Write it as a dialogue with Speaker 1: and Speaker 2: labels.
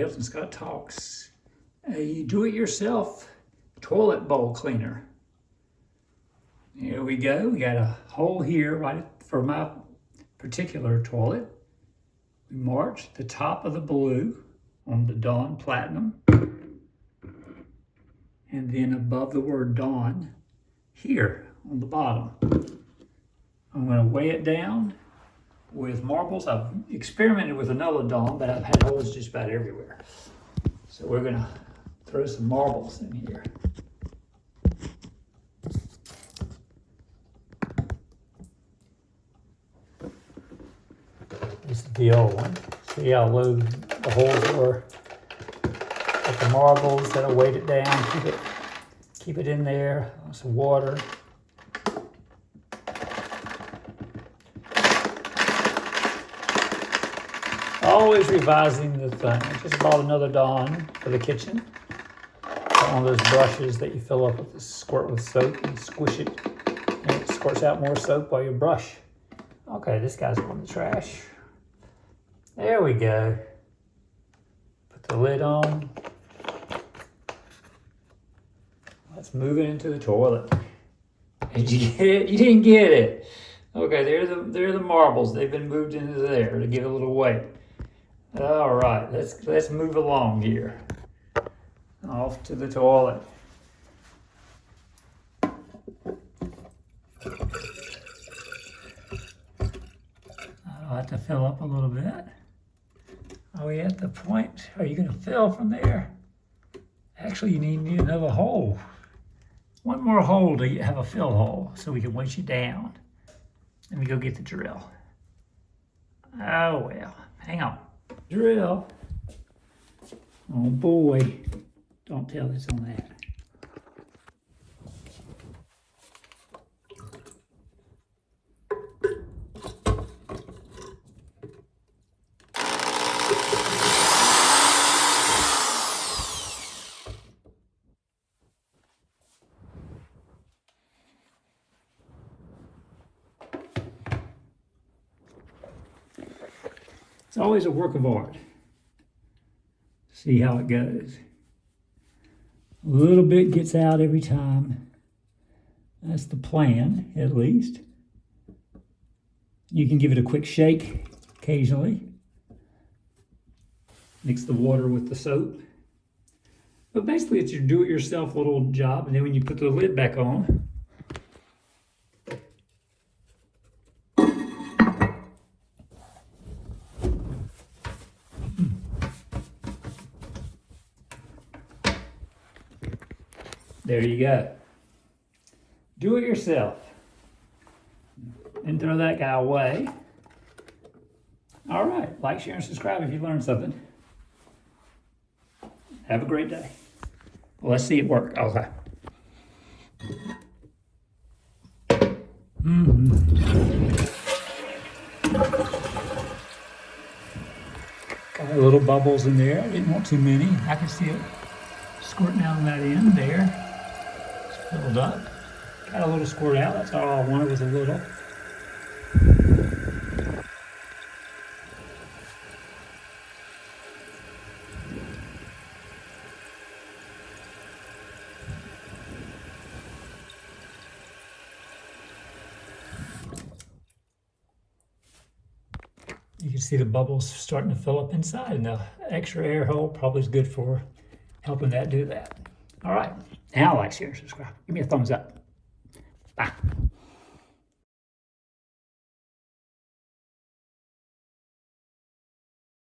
Speaker 1: Hilton Scott Talks, a do-it-yourself toilet bowl cleaner. Here we go. We got a hole here right for my particular toilet. We marked the top of the blue on the Dawn Platinum. And then above the word Dawn, here on the bottom. I'm going to weigh it down with marbles. I've experimented with another Dawn, but I've had holes just about everywhere. So we're going to throw some marbles in here. This is the old one. See how low the holes were? Got the marbles that'll weight it down, keep it in there. Some water. Always revising the thing. I just bought another Dawn for the kitchen. One of those brushes that you fill up with a squirt with soap and squish it, and it squirts out more soap while you brush. Okay, this guy's going in the trash. There we go. Put the lid on. Let's move it into the toilet. Did you get it? You didn't get it. Okay, they're the marbles. They've been moved into there to give it a little weight. All right, let's move along here. Off to the toilet. I have to fill up a little bit. Are we at the point? Are you going to fill from there? Actually, you need another hole. One more hole to have a fill hole so we can weight you down. Let me go get the drill. Oh well, hang on. Drill. Oh boy. Don't tell this on that. It's always a work of art. See how it goes. A little bit gets out every time. That's the plan, at least. You can give it a quick shake occasionally. Mix the water with the soap. But basically it's your do-it-yourself little job, and then when you put the lid back on, there you go. Do it yourself. And throw that guy away. All right. Like, share, and subscribe if you learned something. Have a great day. Well, let's see it work. Okay. Got little bubbles in there. I didn't want too many. I can see it squirting out on that end there. Filled up. Got a little squirt out. That's all I wanted was a little. You can see the bubbles starting to fill up inside, and the extra air hole probably is good for helping that do that. All right. Now like, share, subscribe. Give me a thumbs up. Bye.